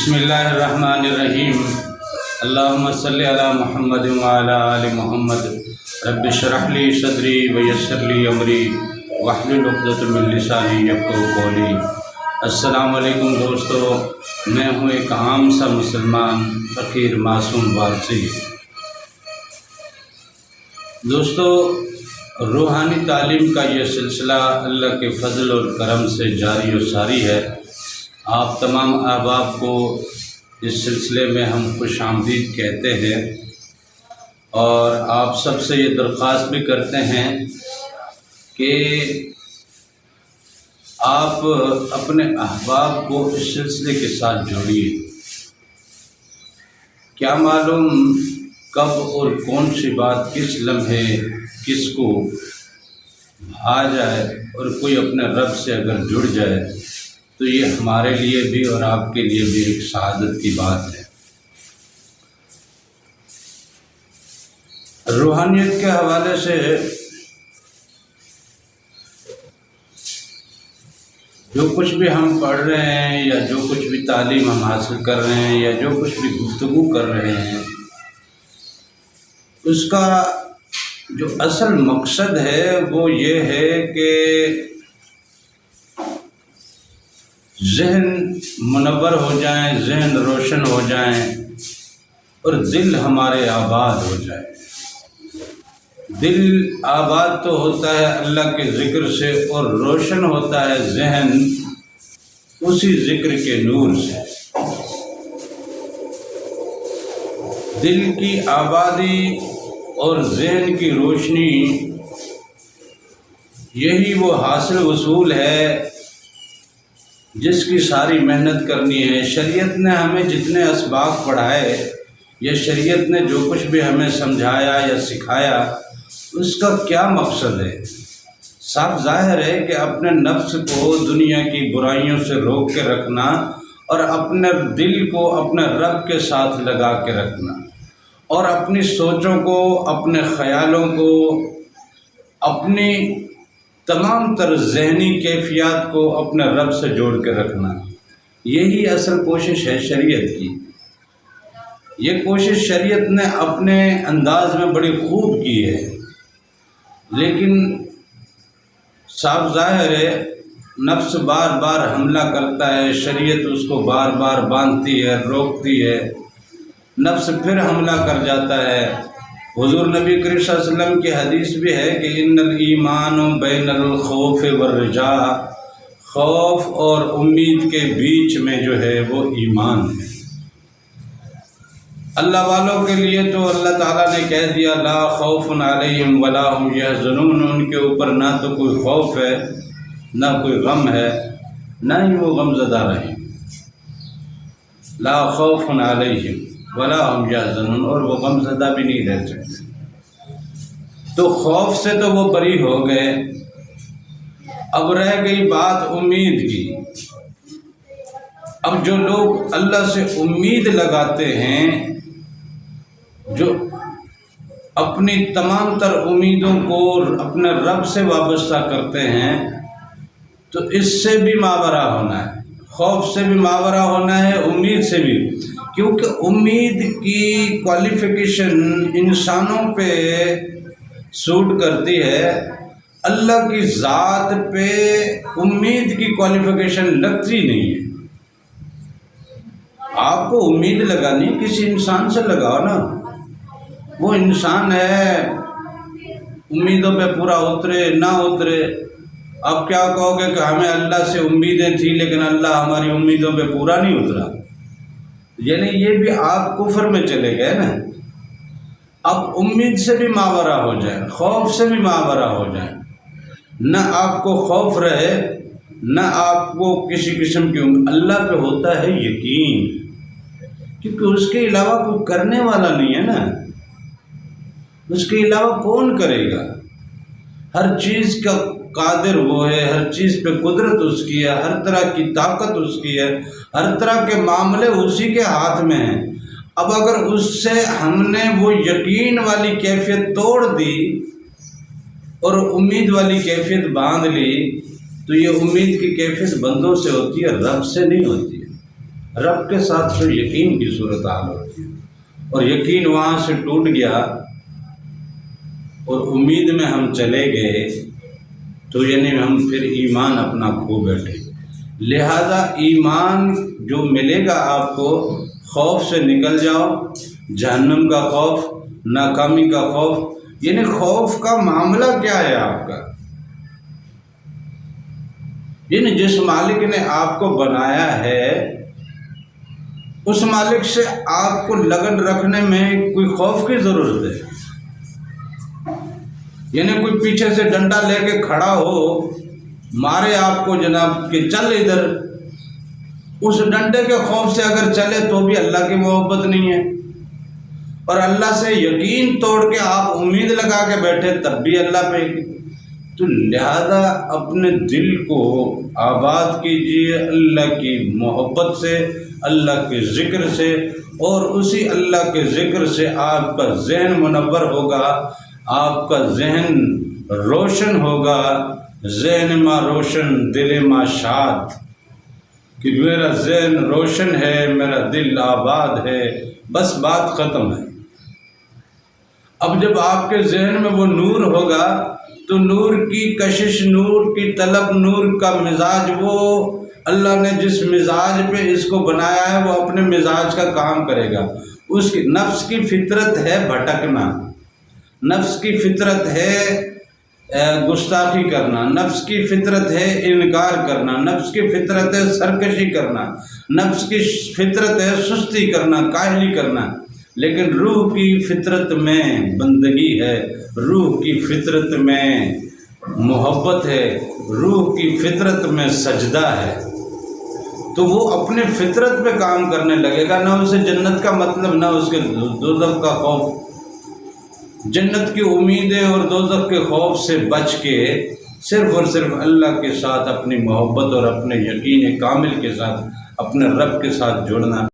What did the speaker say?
بسم اللہ الرحمن الرحیم اللہم صلی علی محمد وعلی آل محمد رب اشرح لی صدری ویسر لی امری واحلل عقدۃ من لسانی یفقہوا قولی۔ السلام علیکم دوستو، میں ہوں ایک عام سا مسلمان فقیر معصوم وارثی۔ دوستو، روحانی تعلیم کا یہ سلسلہ اللہ کے فضل اور کرم سے جاری و ساری ہے۔ آپ تمام احباب کو اس سلسلے میں ہم خوش آمدید کہتے ہیں، اور آپ سب سے یہ درخواست بھی کرتے ہیں کہ آپ اپنے احباب کو اس سلسلے کے ساتھ جوڑیے۔ کیا معلوم کب اور کون سی بات کس لمحے کس کو آ جائے، اور کوئی اپنے رب سے اگر جڑ جائے تو یہ ہمارے لیے بھی اور آپ کے لیے بھی ایک سعادت کی بات ہے۔ روحانیت کے حوالے سے جو کچھ بھی ہم پڑھ رہے ہیں، یا جو کچھ بھی تعلیم ہم حاصل کر رہے ہیں، یا جو کچھ بھی گفتگو کر رہے ہیں، اس کا جو اصل مقصد ہے وہ یہ ہے کہ ذہن منور ہو جائیں، ذہن روشن ہو جائیں، اور دل ہمارے آباد ہو جائے۔ دل آباد تو ہوتا ہے اللہ کے ذکر سے، اور روشن ہوتا ہے ذہن اسی ذکر کے نور سے۔ دل کی آبادی اور ذہن کی روشنی، یہی وہ حاصل وصول ہے جس کی ساری محنت کرنی ہے۔ شریعت نے ہمیں جتنے اسباق پڑھائے، یا شریعت نے جو کچھ بھی ہمیں سمجھایا یا سکھایا، اس کا کیا مقصد ہے؟ صاف ظاہر ہے کہ اپنے نفس کو دنیا کی برائیوں سے روک کے رکھنا، اور اپنے دل کو اپنے رب کے ساتھ لگا کے رکھنا، اور اپنی سوچوں کو، اپنے خیالوں کو، اپنی تمام تر ذہنی کیفیات کو اپنے رب سے جوڑ کے رکھنا۔ یہی اصل کوشش ہے شریعت کی۔ یہ کوشش شریعت نے اپنے انداز میں بڑی خوب کی ہے، لیکن صاف ظاہر ہے نفس بار بار حملہ کرتا ہے، شریعت اس کو بار بار باندھتی ہے، روکتی ہے، نفس پھر حملہ کر جاتا ہے۔ حضور نبی کریم صلی اللہ علیہ وسلم کی حدیث بھی ہے کہ ان الایمان بین الخوف والرجاء، خوف اور امید کے بیچ میں جو ہے وہ ایمان ہے۔ اللہ والوں کے لیے تو اللہ تعالیٰ نے کہہ دیا لا خوف علیہم ولا هم یحزنون، ان کے اوپر نہ تو کوئی خوف ہے، نہ کوئی غم ہے، نہ ہی وہ غم زدہ رہیں۔ لا خوف علیہم ولا هم یحزنون، اور وہ غم زدہ بھی نہیں رہ سکتے۔ تو خوف سے تو وہ بری ہو گئے، اب رہ گئی بات امید کی۔ اب جو لوگ اللہ سے امید لگاتے ہیں، جو اپنی تمام تر امیدوں کو اپنے رب سے وابستہ کرتے ہیں، تو اس سے بھی ماورا ہونا ہے، خوف سے بھی ماورا ہونا ہے، امید سے بھی، کیونکہ امید کی کوالیفیکیشن انسانوں پہ سوٹ کرتی ہے، اللہ کی ذات پہ امید کی کوالیفیکیشن لگتی نہیں ہے۔ آپ کو امید لگانی کسی انسان سے لگاؤ نا، وہ انسان ہے، امیدوں پہ پورا اترے نہ اترے۔ آپ کیا کہو گے کہ ہمیں اللہ سے امیدیں تھیں لیکن اللہ ہماری امیدوں پہ پورا نہیں اترا، یعنی یہ بھی آپ کفر میں چلے گئے نا۔ اب امید سے بھی ماورا ہو جائے، خوف سے بھی ماورا ہو جائے، نہ آپ کو خوف رہے، نہ آپ کو کسی قسم کی اللہ پہ ہوتا ہے یقین، کیونکہ اس کے علاوہ کوئی کرنے والا نہیں ہے نا۔ اس کے علاوہ کون کرے گا؟ ہر چیز کا قادر وہ ہے، ہر چیز پہ قدرت اس کی ہے، ہر طرح کی طاقت اس کی ہے، ہر طرح کے معاملے اسی کے ہاتھ میں ہیں۔ اب اگر اس سے ہم نے وہ یقین والی کیفیت توڑ دی اور امید والی کیفیت باندھ لی، تو یہ امید کی کیفیت بندوں سے ہوتی ہے، رب سے نہیں ہوتی ہے۔ رب کے ساتھ تو یقین کی صورتحال ہوتی ہے، اور یقین وہاں سے ٹوٹ گیا اور امید میں ہم چلے گئے تو یعنی ہم پھر ایمان اپنا کھو بیٹھے۔ لہذا ایمان جو ملے گا آپ کو، خوف سے نکل جاؤ، جہنم کا خوف، ناکامی کا خوف، یعنی خوف کا معاملہ کیا ہے آپ کا؟ یعنی جس مالک نے آپ کو بنایا ہے اس مالک سے آپ کو لگن رکھنے میں کوئی خوف کی ضرورت ہے؟ یعنی کوئی پیچھے سے ڈنڈا لے کے کھڑا ہو، مارے آپ کو جناب کہ چل ادھر، اس ڈنڈے کے خوف سے اگر چلے تو بھی اللہ کی محبت نہیں ہے، اور اللہ سے یقین توڑ کے آپ امید لگا کے بیٹھے تب بھی اللہ پہ۔ تو لہذا اپنے دل کو آباد کیجیے اللہ کی محبت سے، اللہ کے ذکر سے، اور اسی اللہ کے ذکر سے آپ کا ذہن منور ہوگا، آپ کا ذہن روشن ہوگا۔ ذہن ما روشن دل ما شاد، کہ میرا ذہن روشن ہے، میرا دل آباد ہے، بس بات ختم ہے۔ اب جب آپ کے ذہن میں وہ نور ہوگا تو نور کی کشش، نور کی طلب، نور کا مزاج، وہ اللہ نے جس مزاج پہ اس کو بنایا ہے وہ اپنے مزاج کا کام کرے گا۔ اس کی نفس کی فطرت ہے بھٹکنا، نفس کی فطرت ہے گستاخی کرنا، نفس کی فطرت ہے انکار کرنا، نفس کی فطرت ہے سرکشی کرنا، نفس کی فطرت ہے سستی کرنا، کاہلی کرنا، لیکن روح کی فطرت میں بندگی ہے، روح کی فطرت میں محبت ہے، روح کی فطرت میں سجدہ ہے۔ تو وہ اپنے فطرت پہ کام کرنے لگے گا، نہ اسے جنت کا مطلب، نہ اس کے دوزخ کا خوف۔ جنت کی امیدیں اور دوزخ کے خوف سے بچ کے صرف اور صرف اللہ کے ساتھ اپنی محبت اور اپنے یقین کامل کے ساتھ اپنے رب کے ساتھ جڑنا۔